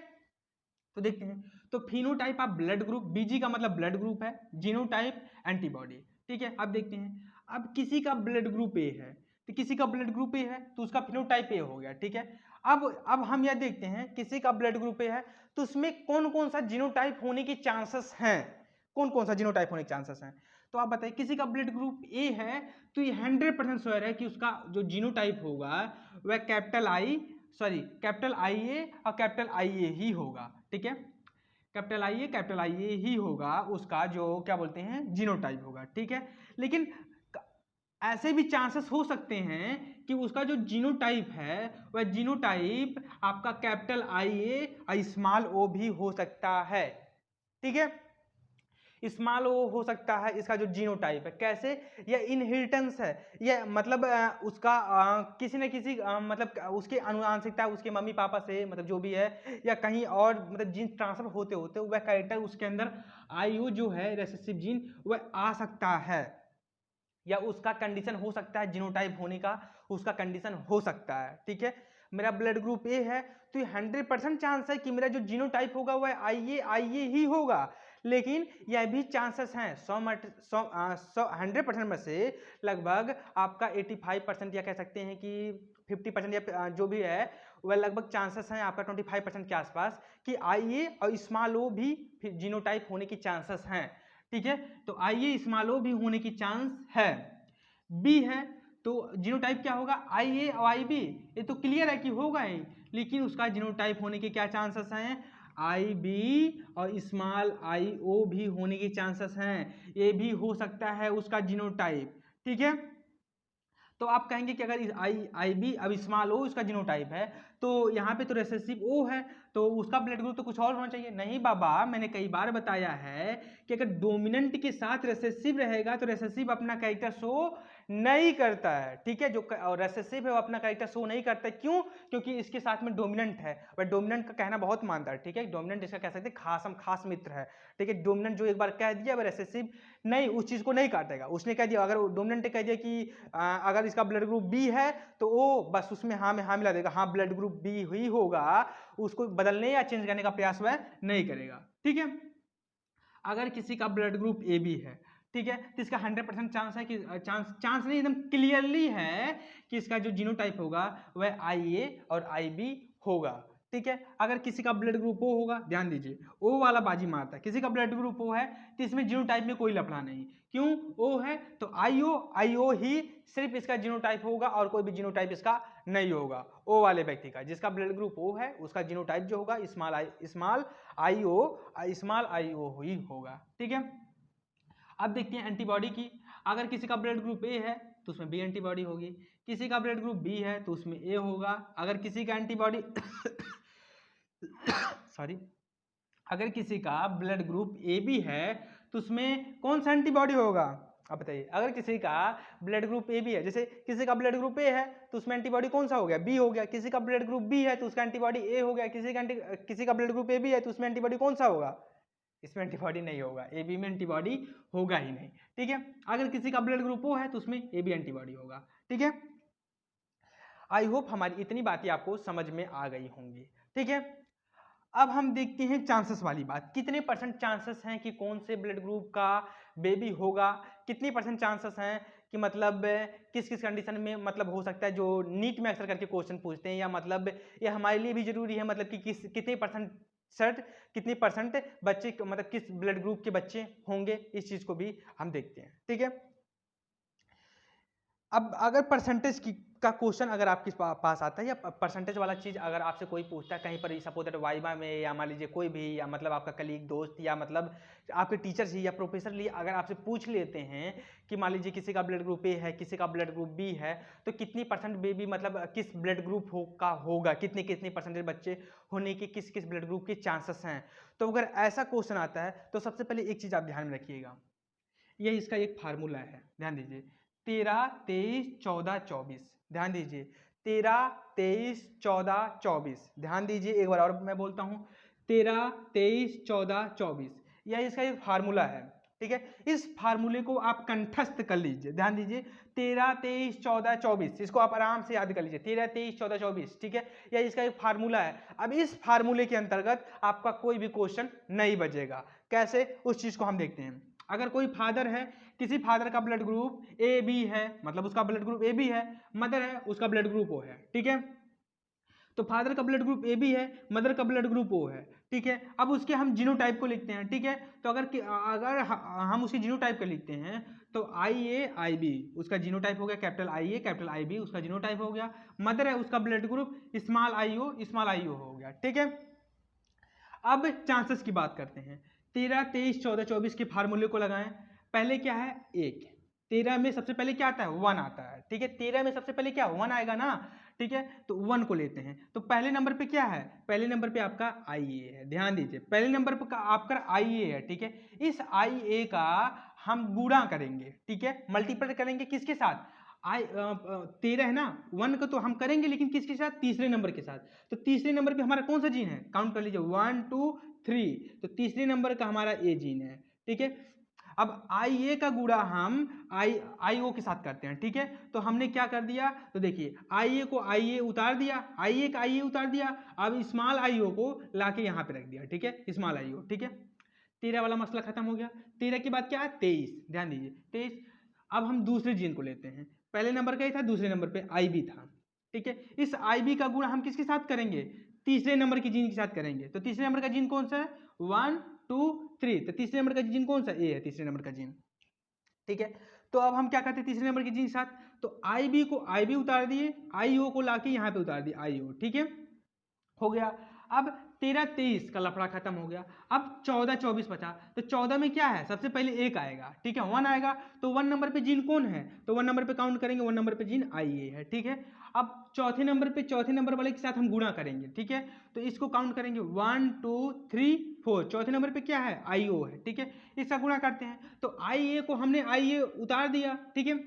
S1: तो देखते हैं, तो फिनोटाइप ऑफ ब्लड ग्रुप, बीजी का मतलब ब्लड ग्रुप है, जीनोटाइप एंटीबॉडी, ठीक है। अब देखते हैं, अब किसी का ब्लड ग्रुप A है तो किसी का ब्लड ग्रुप A है तो उसका फिनोटाइप A हो गया, ठीक है। अब हम यह देखते हैं किसी का ब्लड ग्रुप A है तो उसमें कौन कौन सा जीनोटाइप होने के चांसेस हैं, कौन कौन सा जीनोटाइप होने के चांसेस हैं। तो आप बताइए, किसी का ब्लड ग्रुप A है तो ये 100% श्योर है कि उसका जो जीनोटाइप होगा वह कैपिटल IA और कैपिटल IA ही होगा, ठीक है। कैपिटल IA ही होगा उसका, जो क्या बोलते हैं, जीनोटाइप होगा, ठीक है। लेकिन ऐसे भी चांसेस हो सकते हैं कि उसका जो जीनोटाइप है वह जीनोटाइप आपका कैपिटल IA और स्मॉल O भी हो सकता है, ठीक है। स्मॉल ओ हो सकता है इसका जो जीनोटाइप है। कैसे? यह इनहेरिटेंस है, यह मतलब उसका किसी न किसी मतलब उसकी आनुवंशिकता उसके मम्मी पापा से मतलब जो भी है या कहीं और मतलब जीन ट्रांसफर होते होते वह कैरेक्टर उसके अंदर आयु जो है रेसेसिव जीन वह आ सकता है, या उसका कंडीशन हो सकता है जीनोटाइप होने का, उसका कंडीशन हो सकता है। ठीक है, मेरा ब्लड ग्रुप ए है तो ये 100% चांस है कि मेरा जो जीनोटाइप होगा वह आईए ही होगा, लेकिन यह भी चांसेस हैं 100% में से लगभग आपका 85% या कह सकते हैं कि 50% या जो भी है वह लगभग चांसेस हैं आपका 25% के आसपास कि आईए और स्मॉल ओ भी जीनोटाइप होने की चांसेस हैं। ठीक है, तो आईए स्मॉल ओ भी होने की चांस है। बी है तो जीनोटाइप क्या होगा? आई ए और आई बी, ये तो क्लियर है कि होगा ही, लेकिन उसका जीनोटाइप होने के क्या चांसेस हैं? आई बी और स्मॉल आई ओ भी होने के चांसेस हैं, ये भी हो सकता है उसका जीनोटाइप। ठीक है, तो आप कहेंगे कि अगर आई बी अब स्मॉल ओ इसका जीनोटाइप है तो यहाँ पे तो रेसेसिव ओ है तो उसका ब्लड ग्रुप तो कुछ और होना चाहिए। नहीं बाबा, मैंने कई बार बताया है कि अगर डोमिनेंट के साथ रेसेसिव रहेगा तो रेसेसिव अपना कैरेक्टर शो नहीं करता है। ठीक है, जो रेसेसिव है वो अपना कैरेक्टर शो नहीं करता है। क्यों? क्योंकि इसके साथ में डोमिनेंट है, वह डोमिनेंट का कहना बहुत मानता है। ठीक है, डोमिनेंट इसका कह सकते हैं खास मित्र है। ठीक है, डोमिनेंट जो एक बार कह दिया वह रेसेसिव नहीं उस चीज को नहीं काटेगा। उसने कह दिया, अगर डोमिनेंट ने कह दिया कि अगर इसका ब्लड ग्रुप बी है तो वो बस उसमें हाँ में हाँ मिला देगा, हाँ ब्लड ग्रुप बी ही होगा, उसको बदलने या चेंज करने का प्रयास वह नहीं करेगा। ठीक है, अगर किसी का ब्लड ग्रुप ए बी है, ठीक है, तो इसका 100% चांस है कि चांस नहीं एकदम क्लियरली है कि इसका जो जीनोटाइप होगा वह आई ए और आई बी होगा। ठीक है, अगर किसी का ब्लड ग्रुप ओ होगा, ध्यान दीजिए ओ वाला बाजी मारता है, किसी का ब्लड ग्रुप ओ है तो इसमें जीनोटाइप में कोई लफड़ा नहीं। क्यों? ओ है तो आईओ ही सिर्फ इसका जीनोटाइप होगा और कोई भी जीनोटाइप इसका नहीं होगा। ओ वाले व्यक्ति का जिसका ब्लड ग्रुप ओ है उसका जीनोटाइप जो होगा स्मॉल आईओ ही होगा। ठीक है, अब देखते हैं एंटीबॉडी की। अगर किसी का ब्लड ग्रुप ए है तो उसमें बी एंटीबॉडी होगी, किसी का ब्लड ग्रुप बी है तो उसमें ए होगा। अगर किसी का एंटीबॉडी सॉरी, अगर किसी का ब्लड ग्रुप ए बी है तो उसमें कौन सा एंटीबॉडी होगा? आप बताइए, अगर किसी का ब्लड ग्रुप ए बी है, जैसे किसी का ब्लड ग्रुप ए है तो उसमें एंटीबॉडी कौन सा हो गया? बी हो गया। किसी का ब्लड ग्रुप बी है तो उसका एंटीबॉडी ए हो गया। किसी का ब्लड ग्रुप ए बी है तो उसमें एंटीबॉडी कौन सा होगा? इसमें एंटीबॉडी नहीं होगा, ए बी में एंटीबॉडी होगा ही नहीं। ठीक है, अगर किसी का ब्लड ग्रुप ओ है तो उसमें ए बी एंटीबॉडी होगा। ठीक है, आई होप हमारी इतनी बातें आपको समझ में आ गई होंगी। ठीक है, अब हम देखते हैं चांसेस वाली बात। कितने परसेंट चांसेस हैं कि कौन से ब्लड ग्रुप का बेबी होगा? कितनी परसेंट चांसेस हैं कि मतलब किस किस कंडीशन में मतलब हो सकता है, जो नीट में अक्सर करके क्वेश्चन पूछते हैं, या मतलब ये हमारे लिए भी जरूरी है, मतलब कि कितनी परसेंट बच्चे मतलब किस ब्लड ग्रुप के बच्चे होंगे, इस चीज को भी हम देखते हैं। ठीक है, अब अगर परसेंटेज का क्वेश्चन अगर आपके पास आता है, या परसेंटेज वाला चीज अगर आपसे कोई पूछता है कहीं पर, सपोज वाइवा में, या मान लीजिए कोई भी, या मतलब आपका कलीग दोस्त, या मतलब आपके टीचर ही या प्रोफेसर लिए अगर आपसे पूछ लेते हैं कि मान लीजिए किसी का ब्लड ग्रुप ए है, किसी का ब्लड ग्रुप बी है, तो कितनी परसेंट बेबी मतलब किस ब्लड ग्रुप का होगा, कितनी परसेंटेज बच्चे होने के किस किस ब्लड ग्रुप के चांसेस हैं। तो अगर ऐसा क्वेश्चन आता है तो सबसे पहले एक चीज आप ध्यान में रखिएगा, ये इसका एक फार्मूला है, ध्यान दीजिए 13, 23, 14, 24। ध्यान दीजिए 13, 23, 14, 24। ध्यान दीजिए एक बार और मैं बोलता हूं 13, 23, 14, 24, यह इसका एक फार्मूला है। ठीक है, इस फार्मूले को आप कंठस्थ कर लीजिए। ध्यान दीजिए 13, 23, 14, 24, इसको आप आराम से याद कर लीजिए 13, 23, 14, 24। ठीक है, यह इसका एक फार्मूला है। अब इस फार्मूले के अंतर्गत आपका कोई भी क्वेश्चन नहीं बचेगा। कैसे, उस चीज को हम देखते हैं। अगर कोई फादर है, किसी फादर का ब्लड ग्रुप ए बी है, मतलब उसका ब्लड ग्रुप ए बी है, मदर है उसका ब्लड ग्रुप ओ है। ठीक है, तो फादर का ब्लड ग्रुप ए बी है, मदर का ब्लड ग्रुप ओ है। ठीक है, अब उसके हम जीनोटाइप को लिखते हैं। ठीक है, तो अगर हम उसके जीनोटाइप को लिखते हैं तो आई ए आई बी उसका जीनोटाइप हो गया, capital I A capital I B उसका जीनोटाइप हो गया। मदर है उसका blood group small I O हो गया। ठीक है, अब चांसेस की बात करते हैं। 13, 23, 14, 24 के फार्मूले को लगाएं। पहले क्या है? 1, 13 में सबसे पहले क्या आता है, 1 आता है, ठीक है। 13 में सबसे पहले क्या 1 आएगा ना, ठीक है। तो 1 को लेते हैं, तो पहले नंबर पे क्या है, पहले नंबर पे आपका IA है, ध्यान दीजिए पहले नंबर पे आपका IA है, ठीक है। इस IA का हम गुणा करेंगे, ठीक है, मल्टीप्लाई करेंगे किसके साथ, 13 है ना, 1 को तो हम करेंगे लेकिन किसके साथ, तीसरे नंबर के साथ। तो तीसरे नंबर पे हमारा कौन सा जीन है, काउंट कर लीजिए 1 2 3, तो तीसरे नंबर का हमारा A जीन है, ठीक है। अब IA का गुणा हम IO के साथ करते हैं, ठीक है। तो हमने क्या कर दिया, तो देखिए IA को IA उतार दिया, IA का IA उतार दिया, अब स्मॉल IO को लाके यहाँ पे रख दिया, ठीक है, स्मॉल IO, ठीक है। 13 वाला मसला खत्म हो गया। 13 के बाद क्या है, 23, ध्यान दीजिए 23। अब हम दूसरे जीन को लेते हैं, पहले नंबर का ही था, दूसरे नंबर पे IB था, ठीक है। इस IB का गुणा हम किसके साथ करेंगे, तीसरे नंबर की जीन के साथ करेंगे। तो तीसरे नंबर का जीन कौन सा है, 1 2 3, तो तीसरे नंबर का जीन कौन सा, A है, तीसरे नंबर का जीन, ठीक है। तो अब हम क्या करते हैं तीसरे नंबर के जीन के साथ, तो IB को IB उतार दिए, IO को लाके यहाँ पे उतार दिए IO, ठीक है, हो गया। अब 13 23 का लफड़ा खत्म हो गया। अब 14 24 बचा, तो 14 में क्या है, सबसे पहले 1 आएगा, ठीक है, 1 आएगा। तो 1 नंबर पे जीन कौन है, तो 1 नंबर पे काउंट करेंगे, 1 नंबर पे जीन IA है, ठीक है। अब चौथे नंबर पे चौथे नंबर वाले के साथ हम गुणा करेंगे, ठीक है। तो इसको काउंट करेंगे 1 2 3 4, चौथे नंबर पे क्या है, IO है, ठीक है। इसका गुणा करते हैं, तो IA को हमने IA उतार दिया, ठीक है,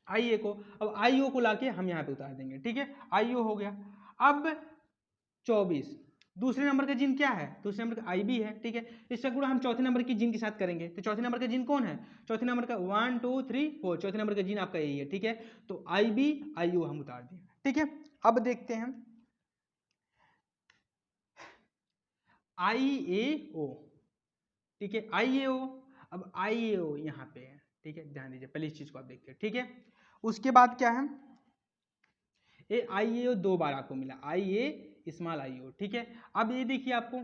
S1: IA को, अब IO को लाके हम यहाँ पे उतार देंगे, ठीक है, IO हो गया। अब 24 दूसरे नंबर का जीन क्या है, दूसरे नंबर का IB है, ठीक है। इसका गुणा हम चौथे नंबर की जीन के साथ करेंगे, तो चौथे नंबर का जीन कौन है, चौथे नंबर का 1 2 3 4, चौथे नंबर का जीन आपका यही है, ठीक है। तो IB IO हम उतार दिए, ठीक है। अब देखते हैं IAO, ठीक है, IAO। अब IAO यहाँ पे है, ठीक है, ध्यान दीजिए पहले इस चीज को आप देखते हैं, ठीक है। उसके बाद क्या है, IAO 2 बार आपको मिला, IA स्मॉल IO, ठीक है। अब ये देखिए आपको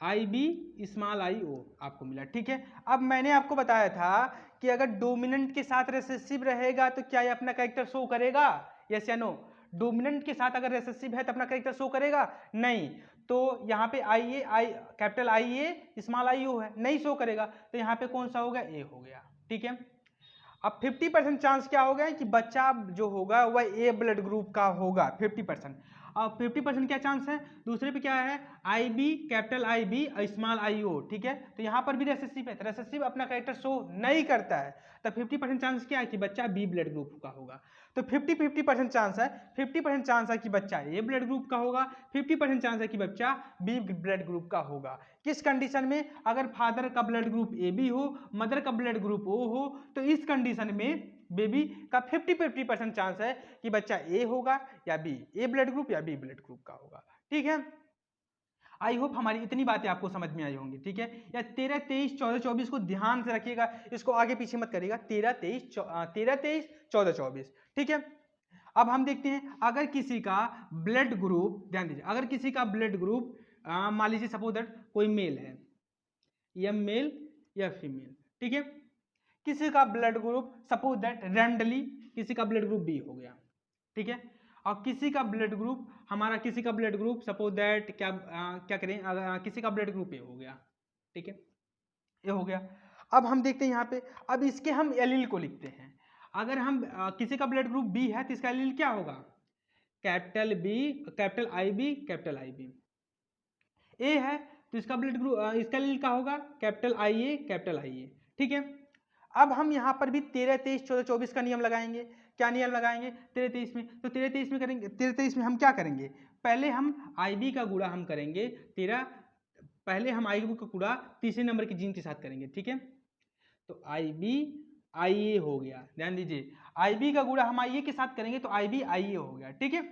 S1: IB स्मॉल IO आपको मिला, ठीक है। अब मैंने आपको बताया था कि अगर डोमिनेंट के साथ रेसेसिव रहेगा तो क्या ये अपना कैरेक्टर शो करेगा, यस या नो। डोमिनेंट के साथ अगर रेसेसिव है तो अपना कैरेक्टर शो करेगा नहीं, तो यहाँ पे कैपिटल IA स्मॉल IO है, नहीं शो करेगा, तो यहाँ पे कौन सा हो गया, A हो गया, ठीक है। अब 50% चांस क्या हो गया कि बच्चा जो होगा वह A ब्लड ग्रुप का होगा, 50%। अब 50% क्या चांस है, दूसरे पे क्या है, IB capital IB small IO, ठीक है। तो यहाँ पर भी रेसेसिव है, तो रेसेसिव अपना कैरेक्टर शो नहीं करता है, तो 50% चांस क्या है कि बच्चा B ब्लड ग्रुप का होगा। तो 50% चांस है, 50% चांस है कि बच्चा A ब्लड ग्रुप का होगा, 50% चांस है कि बच्चा B ब्लड ग्रुप का होगा। किस कंडीशन में, अगर फादर का ब्लड ग्रुप AB हो, मदर का ब्लड ग्रुप O हो, तो इस कंडीशन में बेबी का 50% चांस है कि बच्चा A होगा या B, A ब्लड ग्रुप या B ब्लड ग्रुप का होगा, ठीक है। आई होप हमारी इतनी बातें आपको समझ में आई होंगी, ठीक है। या 13 23 14 24 को ध्यान से रखिएगा, इसको आगे पीछे मत करिएगा, 13 23 14 24, ठीक है। अब हम देखते हैं अगर किसी का ब्लड ग्रुप, ध्यान दीजिए, अगर किसी का ब्लड ग्रुप मान लीजिए सपोज दैट कोई मेल है, या मेल या फीमेल, ठीक है। किसी का blood group suppose that randomly किसी का ब्लड ग्रुप B हो गया, ठीक है। और किसी का ब्लड ग्रुप हमारा, किसी का ब्लड ग्रुप सपोज दैट क्या करें, किसी का ब्लड ग्रुप A हो गया, ठीक है, ये हो गया। अब हम देखते हैं यहाँ पे, अब इसके हम एलील को लिखते हैं। अगर हम किसी का ब्लड ग्रुप B है तो इसका एलील क्या होगा, capital B capital IB capital IB। A है तो इसका ब्लड ग्रुप इसका एलील क्या होगा, कैपिटल IA कैपिटल IA, ठीक है। अब हम यहाँ पर भी 13 23 14 24 का नियम लगाएंगे। क्या नियम लगाएंगे 13 23 में, तो 13 23 में करेंगे, 13 23 में हम क्या करेंगे, पहले हम IB का गुणा हम करेंगे 13, पहले हम IB का गुणा तीसरे नंबर की जीन के साथ करेंगे, ठीक है। तो IB IA हो गया, ध्यान दीजिए IB का गुणा हम IA के साथ करेंगे तो IB IA हो गया, ठीक है।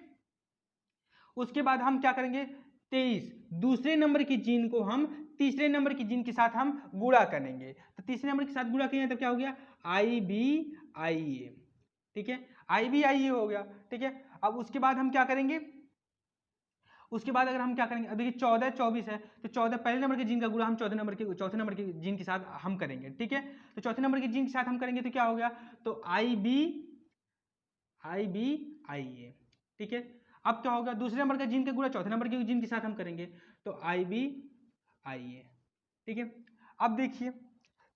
S1: उसके बाद हम क्या करेंगे 23 दूसरे नंबर की जीन को हम तीसरे नंबर की जीन के साथ हम गुणा करेंगे, तो तीसरे नंबर के साथ गुणा करेंगे तो क्या हो गया IB IA, ठीक है, IB IA हो गया, ठीक है। अब उसके बाद हम क्या करेंगे, उसके बाद अगर हम क्या करेंगे, अब देखिए 14 24 है तो 14 पहले नंबर के जीन का गुणा हम चौथे नंबर के जीन के साथ हम करेंगे, ठीक है। तो चौथे नंबर के जीन के साथ हम करेंगे तो क्या हो गया, तो IB IA, ठीक है। अब क्या होगा, दूसरे नंबर का जीन का गुणा चौथे नंबर के जीन के साथ हम करेंगे तो IB IA, ठीक है। अब देखिए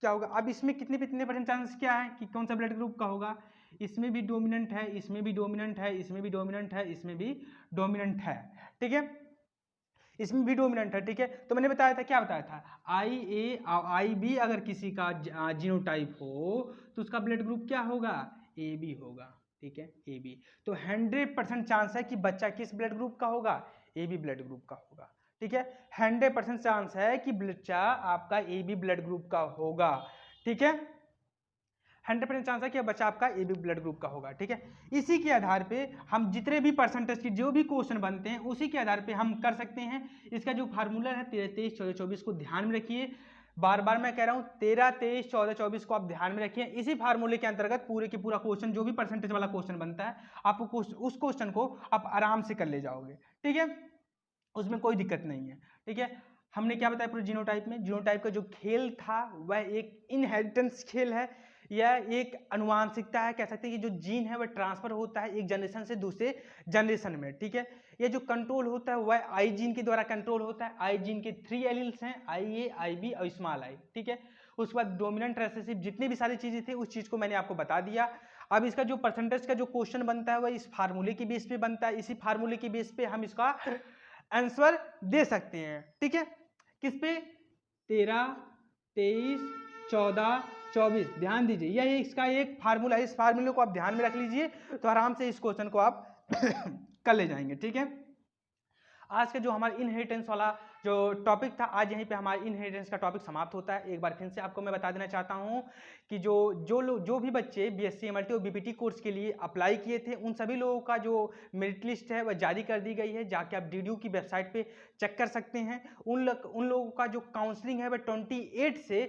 S1: क्या होगा। अब इसमें कितने परसेंट चांसेस क्या है कि कौन सा ब्लड ग्रुप का होगा, इसमें भी डोमिनेंट है, इसमें भी डोमिनेंट है, इसमें भी डोमिनेंट है, इसमें भी डोमिनेंट है, ठीक है, इसमें भी डोमिनेंट है, ठीक है। तो मैंने बताया था, क्या बताया था, आई बी अगर किसी का जीनोटाइप हो तो उसका ब्लड ग्रुप क्या होगा, ए बी होगा, ठीक है, ए बी। तो 100% चांस है कि बच्चा किस ब्लड ग्रुप का होगा, ए बी ब्लड ग्रुप का होगा, ठीक है। 100% चांस है कि बच्चा आपका ए बी ब्लड ग्रुप का होगा, ठीक है। 100% चांस है कि बच्चा आपका ए बी ब्लड ग्रुप का होगा, ठीक है। इसी के आधार पे हम जितने भी परसेंटेज की जो भी क्वेश्चन बनते हैं उसी के आधार पे हम कर सकते हैं। इसका जो फार्मूला है 13, 23, 14, 24 को ध्यान में रखिए, बार बार मैं कह रहा हूं 13, 23, 14, 24 को आप ध्यान में रखिए। इसी फार्मूले के अंतर्गत पूरे के पूरा क्वेश्चन, जो भी परसेंटेज वाला क्वेश्चन बनता है, आप उस क्वेश्चन को आप आराम से कर ले जाओगे, ठीक है, उसमें कोई दिक्कत नहीं है, ठीक है। हमने क्या बताया पूरे जीनोटाइप में, जीनोटाइप का जो खेल था वह एक इनहेरिटेंस खेल है, यह एक अनुवांशिकता है, कह सकते हैं कि जो जीन है वह ट्रांसफर होता है एक जनरेशन से दूसरे जनरेशन में, ठीक है। ये जो कंट्रोल होता है वह आई जीन के द्वारा कंट्रोल होता है। आई जीन के 3 एलील्स हैं, आई ए, आई बी और स्मॉल आई, ठीक है। उसके बाद डोमिनेंट रेसेसिव जितनी भी सारी चीजें थी उस चीज को मैंने आपको बता दिया। अब इसका जो परसेंटेज का जो क्वेश्चन बनता है वह इस फार्मूले की बेस पे बनता है, इसी फार्मूले की बेस पे हम इसका आंसर दे सकते हैं, ठीक है। किस पे, 13, 23, 14, 24, ध्यान दीजिए, यह इसका एक फार्मूला है, इस फार्मूले को आप ध्यान में रख लीजिए तो आराम से इस क्वेश्चन को आप कर ले जाएंगे, ठीक है। आज का जो हमारा इनहेरिटेंस वाला जो टॉपिक था, आज यहीं पे हमारा इनहेरिटेंस का टॉपिक समाप्त होता है। एक बार फिर से आपको मैं बता देना चाहता हूं कि जो भी बच्चे बीएससी एमएलटी और बीपीटी कोर्स के लिए अप्लाई किए थे उन सभी लोगों का जो मेरिट लिस्ट है वह जारी कर दी गई है, जाके आप डीडीयू की वेबसाइट पे चेक कर सकते हैं। उन लोगों का जो काउंसलिंग है वह 28 से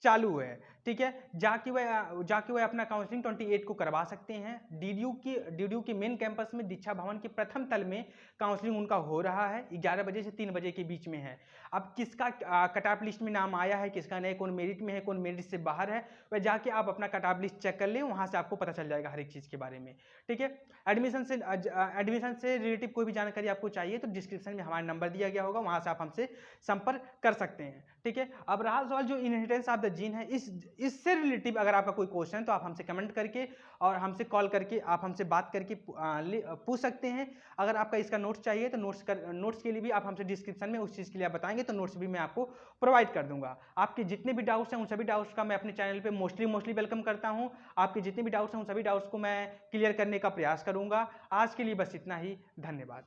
S1: चालू है, ठीक है। जाके वह अपना काउंसलिंग 28 को करवा सकते हैं। डीडीयू की मेन कैंपस में दीक्षा भवन के प्रथम तल में काउंसलिंग उनका हो रहा है, 11 बजे से 3 बजे के बीच में है। अब किसका कट ऑफ लिस्ट में नाम आया है, किसका नहीं, कौन मेरिट में है, कौन मेरिट से बाहर है, वह जाके आप अपना कट ऑफ लिस्ट चेक कर लें, वहां से आपको पता चल जाएगा हर एक चीज के बारे में, ठीक है। एडमिशन से रिलेटिव कोई भी जानकारी आपको चाहिए तो डिस्क्रिप्शन में हमारा नंबर दिया गया होगा, वहां से आप हमसे संपर्क कर सकते हैं, ठीक है। अब रहा सवाल जो इनहेरिटेंस ऑफ द जीन है, इससे रिलेटिव अगर आपका कोई क्वेश्चन है तो आप हमसे कमेंट करके और हमसे कॉल करके आप हमसे बात करके पूछ सकते हैं। अगर आपका इसका नोट्स चाहिए तो नोट्स के लिए भी आप हमसे डिस्क्रिप्शन में उस चीज़ के लिए आप बताएंगे तो नोट्स भी मैं आपको प्रोवाइड कर दूंगा। आपके जितने भी डाउट्स हैं उन सभी डाउट्स का मैं अपने चैनल पे मोस्टली वेलकम करता हूं। आपके जितने भी डाउट्स हैं उन सभी डाउट्स को मैं क्लियर करने का प्रयास करूंगा। आज के लिए बस इतना ही, धन्यवाद।